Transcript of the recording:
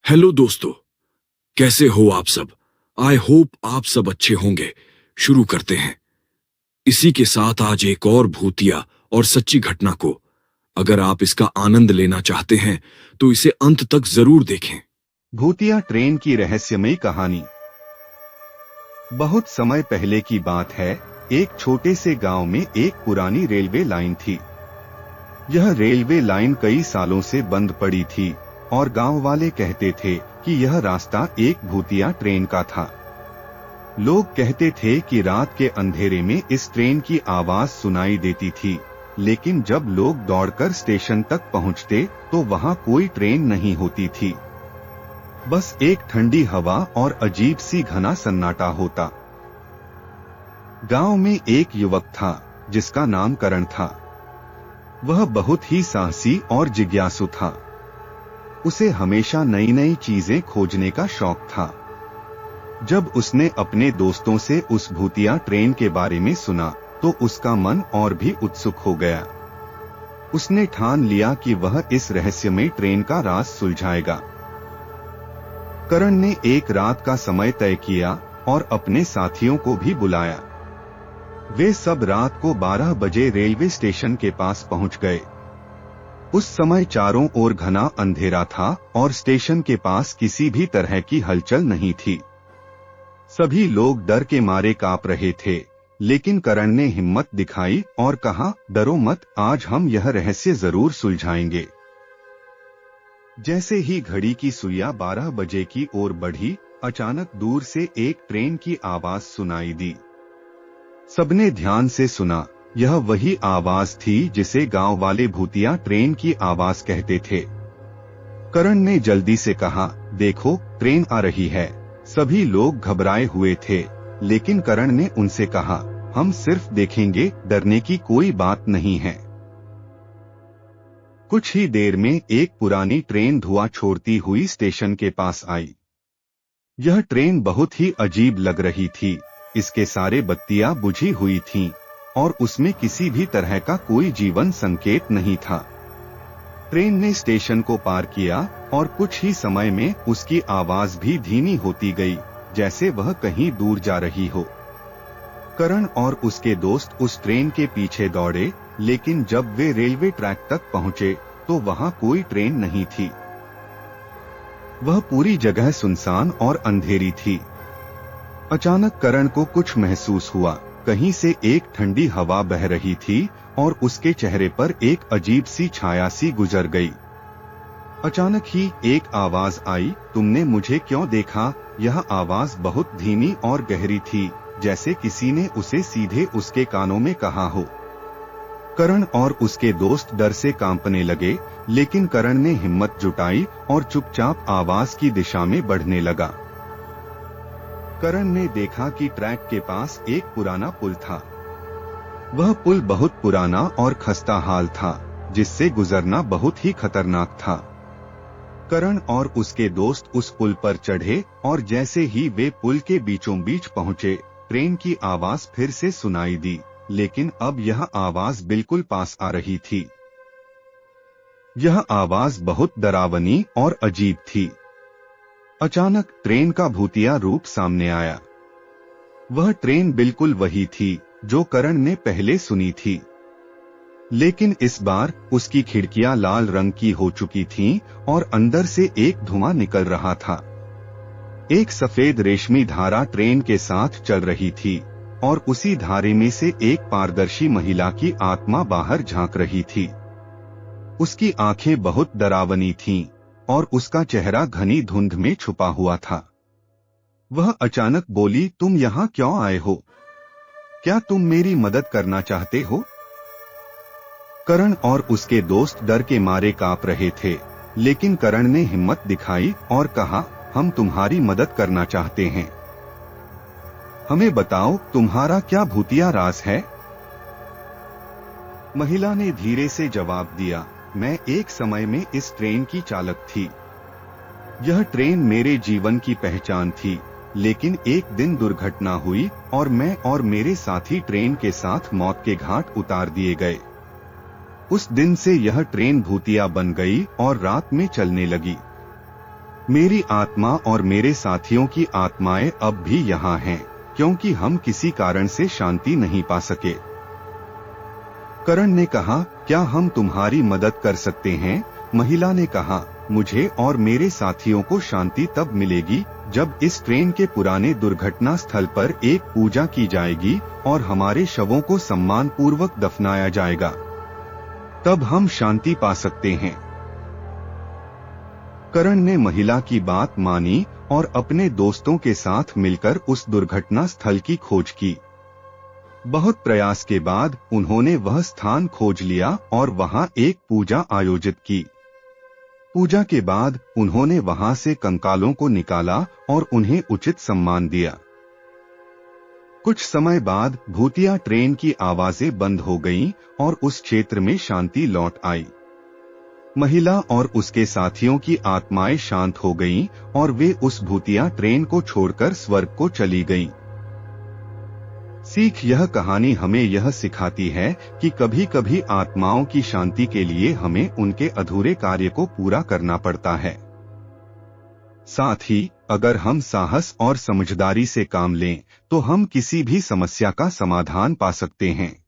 Hello दोस्तों, कैसे हो आप सब। आई होप आप सब अच्छे होंगे। शुरू करते हैं इसी के साथ आज एक और भूतिया और सच्ची घटना को। अगर आप इसका आनंद लेना चाहते हैं तो इसे अंत तक जरूर देखें। भूतिया ट्रेन की रहस्यमयी कहानी। बहुत समय पहले की बात है। एक छोटे से गांव में एक पुरानी रेलवे लाइन थी। यह रेलवे लाइन कई सालों से बंद पड़ी थी और गांव वाले कहते थे कि यह रास्ता एक भूतिया ट्रेन का था। लोग कहते थे कि रात के अंधेरे में इस ट्रेन की आवाज सुनाई देती थी, लेकिन जब लोग दौड़कर स्टेशन तक पहुंचते तो वहां कोई ट्रेन नहीं होती थी। बस एक ठंडी हवा और अजीब सी घना सन्नाटा होता। गांव में एक युवक था जिसका नाम करण था। वह बहुत ही साहसी और जिज्ञासु था। उसे हमेशा नई नई चीजें खोजने का शौक था। जब उसने अपने दोस्तों से उस भूतिया ट्रेन के बारे में सुना तो उसका मन और भी उत्सुक हो गया। उसने ठान लिया कि वह इस रहस्यमय ट्रेन का राज सुलझाएगा। करण ने एक रात का समय तय किया और अपने साथियों को भी बुलाया। वे सब रात को 12 बजे रेलवे स्टेशन के पास पहुंच गए। उस समय चारों ओर घना अंधेरा था और स्टेशन के पास किसी भी तरह की हलचल नहीं थी। सभी लोग डर के मारे कांप रहे थे, लेकिन करण ने हिम्मत दिखाई और कहा, डरो मत, आज हम यह रहस्य जरूर सुलझाएंगे। जैसे ही घड़ी की सुइयां 12 बजे की ओर बढ़ी, अचानक दूर से एक ट्रेन की आवाज सुनाई दी। सबने ध्यान से सुना। यह वही आवाज थी जिसे गांव वाले भूतिया ट्रेन की आवाज कहते थे। करण ने जल्दी से कहा, देखो ट्रेन आ रही है। सभी लोग घबराए हुए थे, लेकिन करण ने उनसे कहा, हम सिर्फ देखेंगे, डरने की कोई बात नहीं है। कुछ ही देर में एक पुरानी ट्रेन धुआं छोड़ती हुई स्टेशन के पास आई। यह ट्रेन बहुत ही अजीब लग रही थी। इसके सारे बत्तियां बुझी हुई थीं और उसमें किसी भी तरह का कोई जीवन संकेत नहीं था। ट्रेन ने स्टेशन को पार किया और कुछ ही समय में उसकी आवाज भी धीमी होती गई, जैसे वह कहीं दूर जा रही हो। करण और उसके दोस्त उस ट्रेन के पीछे दौड़े, लेकिन जब वे रेलवे ट्रैक तक पहुंचे तो वहां कोई ट्रेन नहीं थी। वह पूरी जगह सुनसान और अंधेरी थी। अचानक करण को कुछ महसूस हुआ। कहीं से एक ठंडी हवा बह रही थी और उसके चेहरे पर एक अजीब सी छाया सी गुजर गई। अचानक ही एक आवाज आई, तुमने मुझे क्यों देखा? यह आवाज बहुत धीमी और गहरी थी, जैसे किसी ने उसे सीधे उसके कानों में कहा हो। करण और उसके दोस्त डर से कांपने लगे, लेकिन करण ने हिम्मत जुटाई और चुपचाप आवाज की दिशा में बढ़ने लगा। करण ने देखा कि ट्रैक के पास एक पुराना पुल था। वह पुल बहुत पुराना और खस्ता हाल था, जिससे गुजरना बहुत ही खतरनाक था। करण और उसके दोस्त उस पुल पर चढ़े और जैसे ही वे पुल के बीचों बीच पहुंचे, ट्रेन की आवाज फिर से सुनाई दी, लेकिन अब यह आवाज बिल्कुल पास आ रही थी। यह आवाज बहुत डरावनी और अजीब थी। अचानक ट्रेन का भूतिया रूप सामने आया। वह ट्रेन बिल्कुल वही थी जो करण ने पहले सुनी थी, लेकिन इस बार उसकी खिड़कियां लाल रंग की हो चुकी थीं और अंदर से एक धुआं निकल रहा था। एक सफेद रेशमी धारा ट्रेन के साथ चल रही थी और उसी धारे में से एक पारदर्शी महिला की आत्मा बाहर झांक रही थी। उसकी आंखें बहुत डरावनी थीं और उसका चेहरा घनी धुंध में छुपा हुआ था। वह अचानक बोली, तुम यहाँ क्यों आए हो? क्या तुम मेरी मदद करना चाहते हो? करण और उसके दोस्त डर के मारे कांप रहे थे, लेकिन करण ने हिम्मत दिखाई और कहा, हम तुम्हारी मदद करना चाहते हैं। हमें बताओ, तुम्हारा क्या भूतिया राज है? महिला ने धीरे से जवाब दिया, मैं एक समय में इस ट्रेन की चालक थी। यह ट्रेन मेरे जीवन की पहचान थी, लेकिन एक दिन दुर्घटना हुई और मैं और मेरे साथी ट्रेन के साथ मौत के घाट उतार दिए गए। उस दिन से यह ट्रेन भूतिया बन गई और रात में चलने लगी। मेरी आत्मा और मेरे साथियों की आत्माएं अब भी यहाँ हैं, क्योंकि हम किसी कारण से शांति नहीं पा सके। करण ने कहा, क्या हम तुम्हारी मदद कर सकते हैं? महिला ने कहा, मुझे और मेरे साथियों को शांति तब मिलेगी जब इस ट्रेन के पुराने दुर्घटना स्थल पर एक पूजा की जाएगी और हमारे शवों को सम्मान पूर्वक दफनाया जाएगा। तब हम शांति पा सकते हैं। करण ने महिला की बात मानी और अपने दोस्तों के साथ मिलकर उस दुर्घटना स्थल की खोज की। बहुत प्रयास के बाद उन्होंने वह स्थान खोज लिया और वहां एक पूजा आयोजित की। पूजा के बाद उन्होंने वहां से कंकालों को निकाला और उन्हें उचित सम्मान दिया। कुछ समय बाद भूतिया ट्रेन की आवाजें बंद हो गईं और उस क्षेत्र में शांति लौट आई। महिला और उसके साथियों की आत्माएं शांत हो गईं और वे उस भूतिया ट्रेन को छोड़कर स्वर्ग को चली गईं। सीख, यह कहानी हमें यह सिखाती है कि कभी कभी आत्माओं की शांति के लिए हमें उनके अधूरे कार्य को पूरा करना पड़ता है। साथ ही अगर हम साहस और समझदारी से काम लें तो हम किसी भी समस्या का समाधान पा सकते हैं।